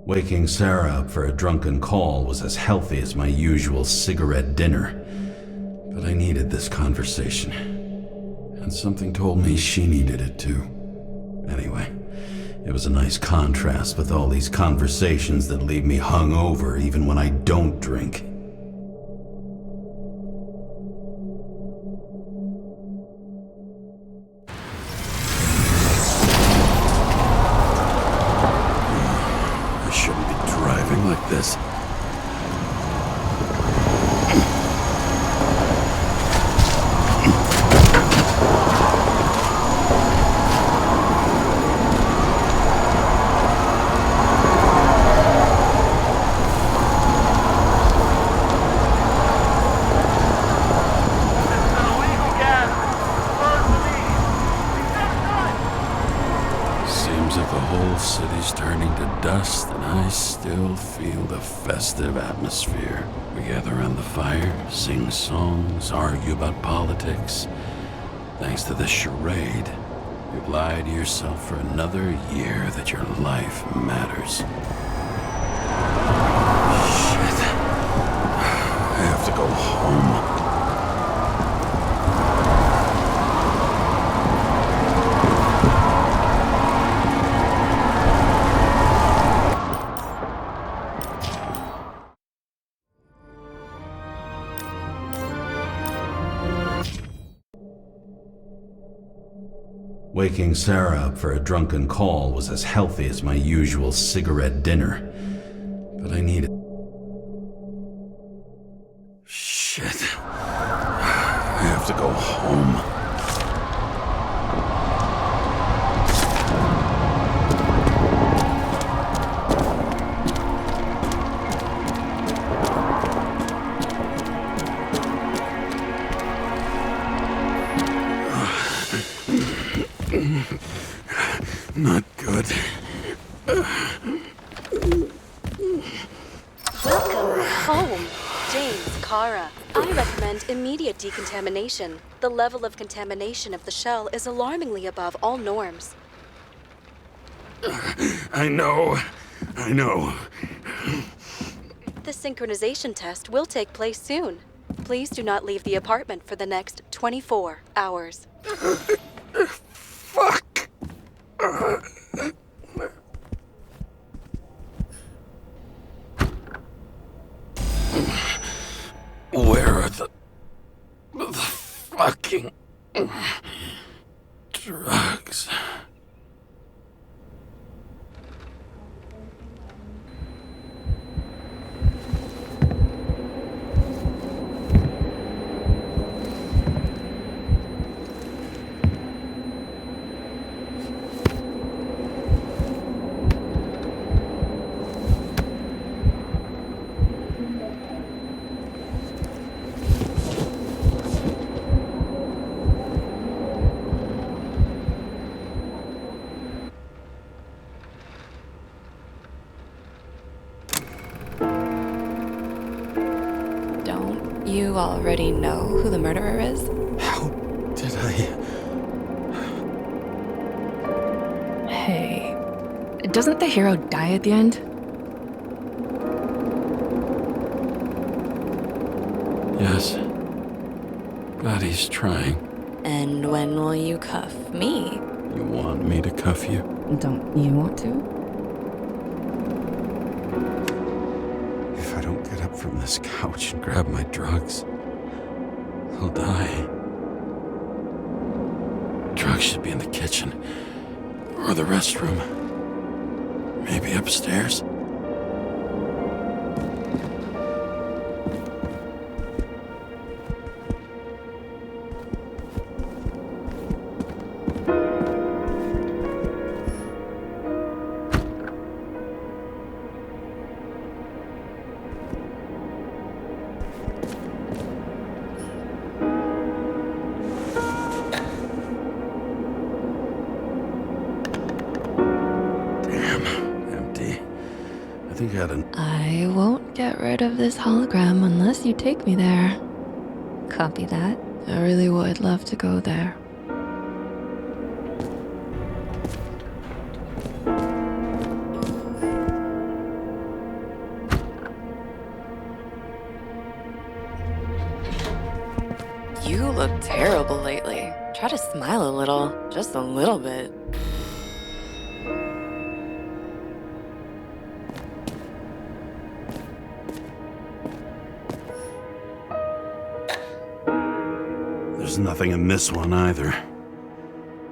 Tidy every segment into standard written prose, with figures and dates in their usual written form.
Waking Sarah up for a drunken call was as healthy as my usual cigarette dinner. But I needed this conversation. And something told me she needed it too. Anyway, it was a nice contrast with all these conversations that leave me hungover even when I don't drink. I shouldn't be driving like this. Seems like the whole city's turning to dust, and I still feel the festive atmosphere. We gather around the fire, sing songs, argue about politics. Thanks to this charade, you've lied to yourself for another year that your life matters. Shit. I have to go home. Waking Sarah up for a drunken call was as healthy as my usual cigarette dinner. But I needed... Shit. I have to go home. Not good. Welcome home, James Karra. I recommend immediate decontamination. The level of contamination of the shell is alarmingly above all norms. I know. The synchronization test will take place soon. Please do not leave the apartment for the next 24 hours. Fuck! Where are the fucking drugs? You already know who the murderer is? How did I... Hey, doesn't the hero die at the end? Yes. Glad he's trying. And when will you cuff me? You want me to cuff you? Don't you want to? If I don't get up from this couch and grab my drugs, I'll die. Drugs should be in the kitchen. Or the restroom. Maybe upstairs. I think I had an... I won't get rid of this hologram unless you take me there. Copy that. I really would love to go there. look terrible lately. Try to smile a little, just a little bit. There's nothing in this one either.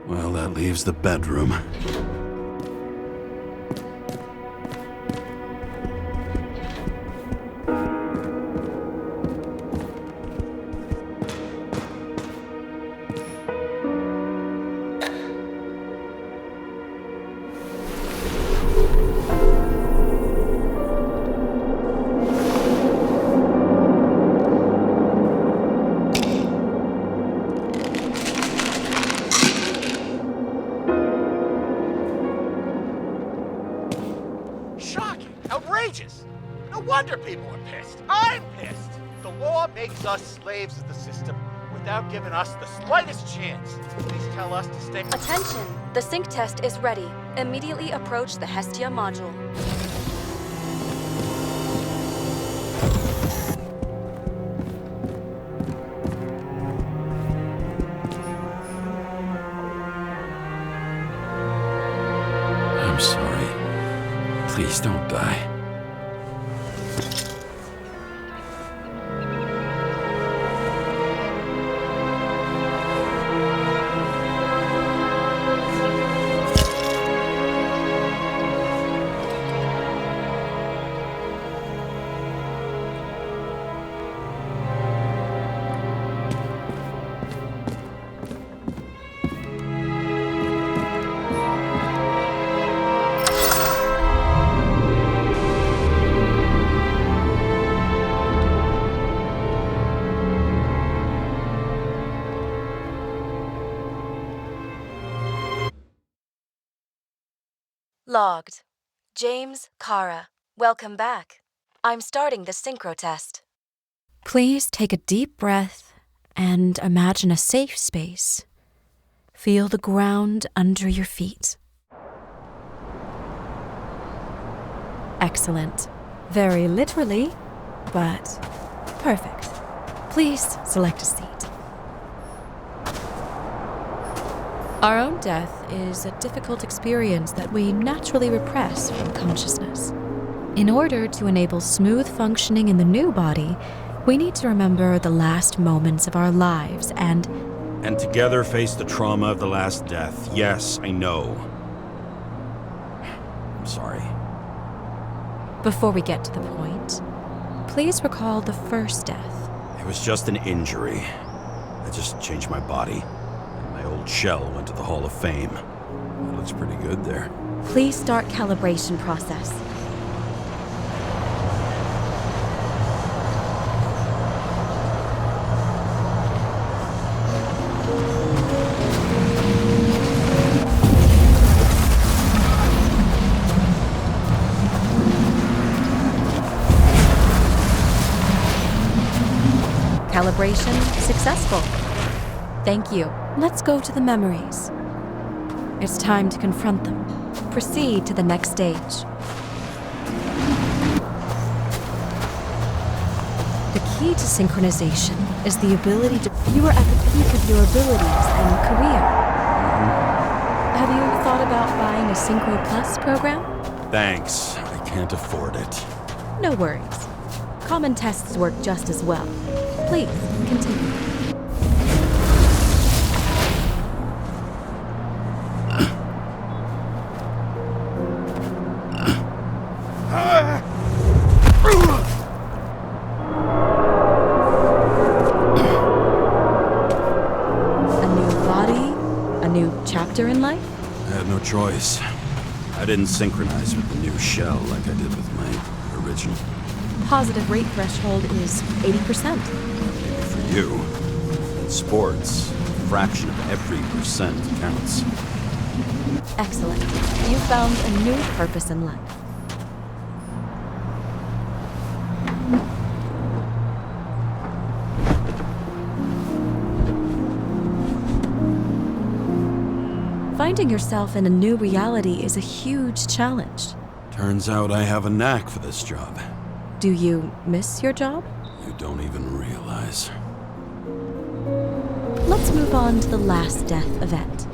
Well, that leaves the bedroom. Outrageous! No wonder people are pissed. I'm pissed! The law makes us slaves of the system without giving us the slightest chance. Please tell us to stay— Attention! The sync test is ready. Immediately approach the Hestia module. I'm sorry. Please don't die. Logged. James Karra. Welcome back. I'm starting the synchro test. Please take a deep breath and imagine a safe space. Feel the ground under your feet. Excellent. Very literally, but perfect. Please select a seat. Our own death is a difficult experience that we naturally repress from consciousness. In order to enable smooth functioning in the new body, we need to remember the last moments of our lives and together face the trauma of the last death. Yes, I know. I'm sorry. before we get to the point, please recall the first death. It was just an injury. I just changed my body. And my old shell went to the Hall of Fame. It looks pretty good there. Please start calibration process. Calibration successful. Thank you. Let's go to the memories. It's time to confront them. Proceed to the next stage. The key to synchronization is the ability to... You are at the peak of your abilities and career. Have you thought about buying a Synchro Plus program? Thanks. I can't afford it. No worries. Common tests work just as well. Please, continue. A new body? A new chapter in life? I had no choice. I didn't synchronize with the new shell like I did with my original. Positive rate threshold is 80%. Maybe for you. In sports, a fraction of every percent counts. Excellent. You found a new purpose in life. Finding yourself in a new reality is a huge challenge. Turns out I have a knack for this job. Do you miss your job? You don't even realize. let's move on to the last death event.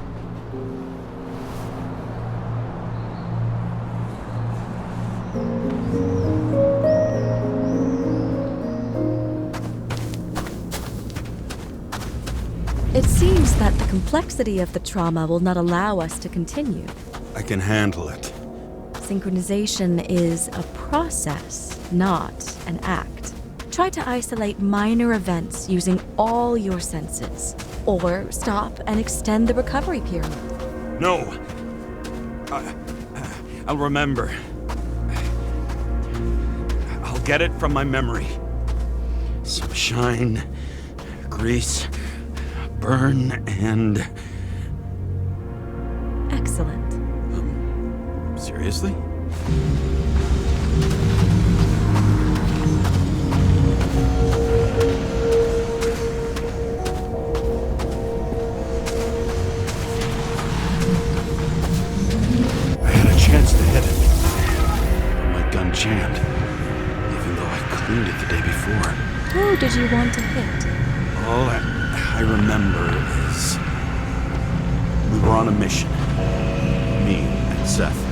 It seems that the complexity of the trauma will not allow us to continue. I can handle it. Synchronization is a process, not an act. Try to isolate minor events using all your senses, or stop and extend the recovery period. No! I'll remember. I'll get it from my memory. Some shine, grease, burn, and... Excellent. Seriously? I had a chance to hit it. My gun jammed, even though I cleaned it the day before. Who did you want to hit? All I remember is we were on a mission. Me and Seth.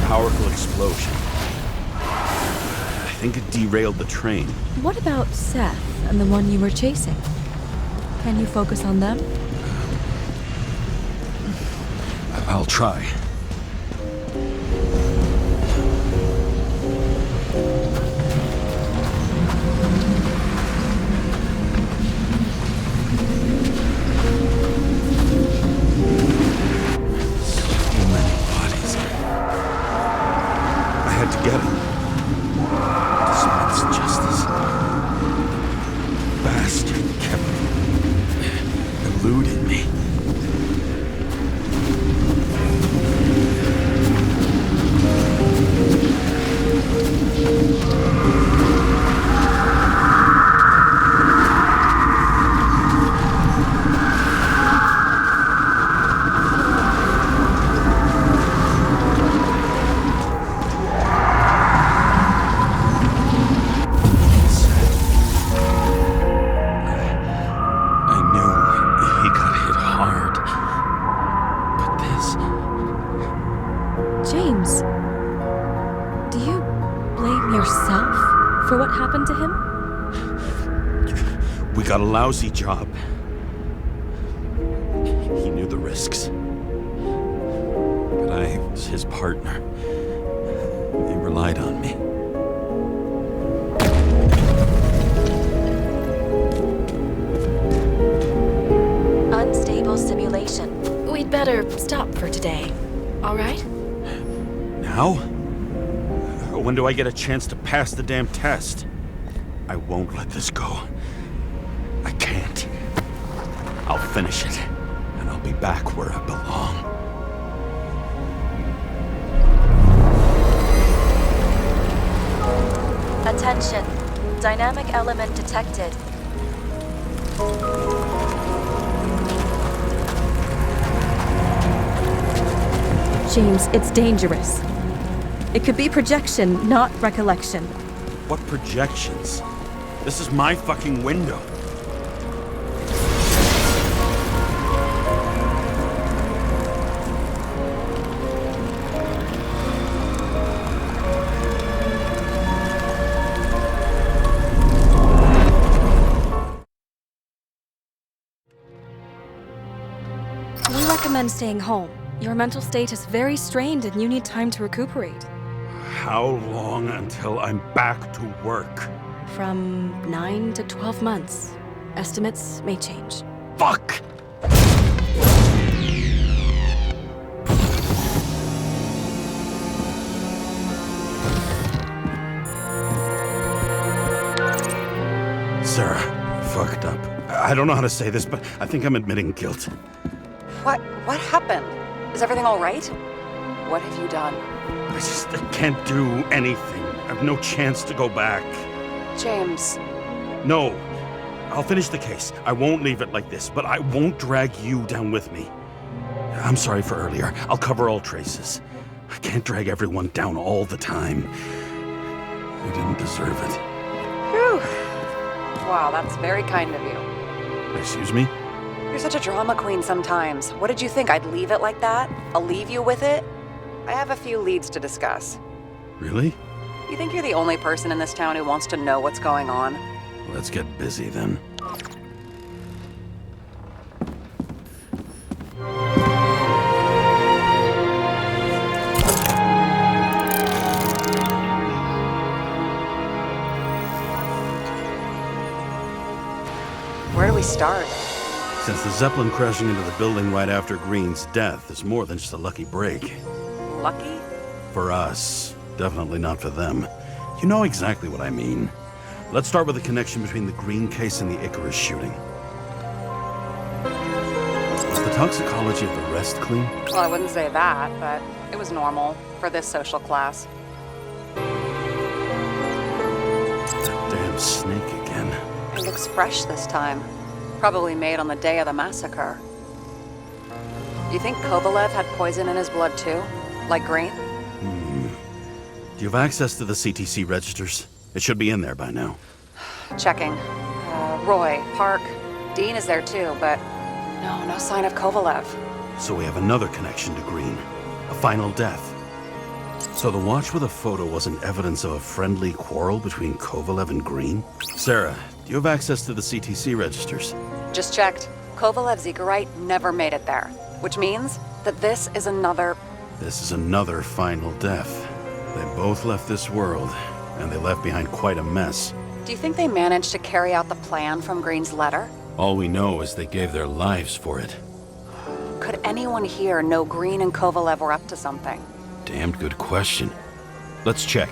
Powerful explosion. I think it derailed the train. What about Seth and the one you were chasing? Can you focus on them? I'll try. To get him. Dispense justice. Bastard kept eluding me. James, do you blame yourself for what happened to him? We got a lousy job. He knew the risks. But I was his partner. He relied on me. Unstable simulation. We'd better stop for today, all right? Now? When do I get a chance to pass the damn test? I won't let this go. I can't. I'll finish it, and I'll be back where I belong. Attention. Dynamic element detected. James, it's dangerous. It could be projection, not recollection. What projections? This is my fucking window. We recommend staying home. Your mental state is very strained and you need time to recuperate. How long until I'm back to work? From 9 to 12 months. Estimates may change. Fuck! Sarah, fucked up. I don't know how to say this, but I think I'm admitting guilt. What happened? Is everything all right? What have you done? I can't do anything. I have no chance to go back. James. No. I'll finish the case. I won't leave it like this, but I won't drag you down with me. I'm sorry for earlier. I'll cover all traces. I can't drag everyone down all the time. They didn't deserve it. Whew. Wow, that's very kind of you. Excuse me? You're such a drama queen sometimes. What did you think, I'd leave it like that? I'll leave you with it? I have a few leads to discuss. Really? You think you're the only person in this town who wants to know what's going on? Let's get busy then. Where do we start? Since the Zeppelin crashing into the building right after Green's death is more than just a lucky break. Lucky? For us. Definitely not for them. You know exactly what I mean. Let's start with the connection between the Green case and the Icarus shooting. Was the toxicology of the rest clean? Well, I wouldn't say that, but it was normal for this social class. That damn snake again. It looks fresh this time. Probably made on the day of the massacre. You think Kovalev had poison in his blood too? Like Green? Do you have access to the CTC registers? It should be in there by now. Checking. Roy, Park, Dean is there too, but no sign of Kovalev. So we have another connection to Green. A final death. So the watch with a photo wasn't evidence of a friendly quarrel between Kovalev and Green? Sarah, do you have access to the CTC registers? Just checked. Kovalev's Zegarite never made it there, which means that this is another final death. They both left this world, and they left behind quite a mess. Do you think they managed to carry out the plan from Green's letter? All we know is they gave their lives for it. Could anyone here know Green and Kovalev were up to something? Damned good question. Let's check.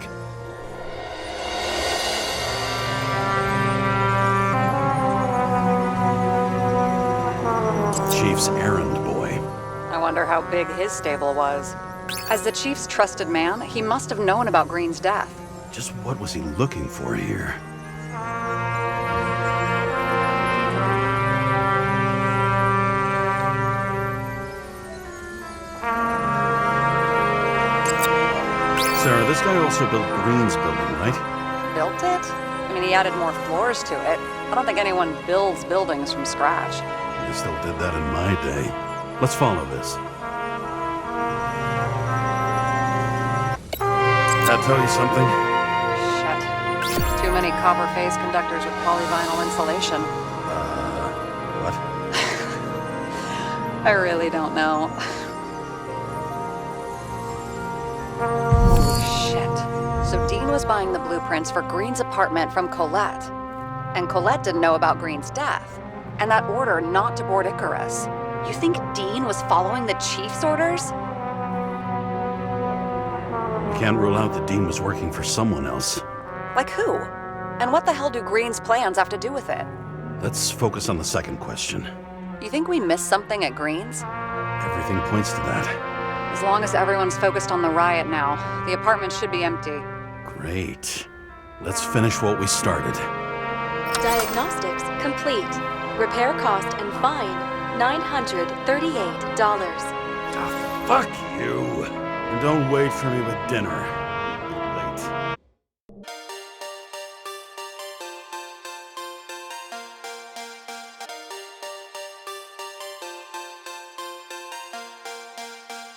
Chief's errand boy. I wonder how big his stable was. As the chief's trusted man, he must have known about Green's death. Just what was he looking for here? Sarah, this guy also built Green's building, right? Built it? I mean, he added more floors to it. I don't think anyone builds buildings from scratch. They still did that in my day. Let's follow this. That tell you something? Shit. Too many copper phase conductors with polyvinyl insulation. What? I really don't know. Holy shit. So Dean was buying the blueprints for Green's apartment from Colette. And Colette didn't know about Green's death. And that order not to board Icarus. You think Dean was following the chief's orders? We can't rule out that Dean was working for someone else. Like who? And what the hell do Green's plans have to do with it? Let's focus on the second question. You think we missed something at Green's? Everything points to that. As long as everyone's focused on the riot now, the apartment should be empty. Great. Let's finish what we started. Diagnostics complete. Repair cost and fine $938. Fuck you! And don't wait for me with dinner.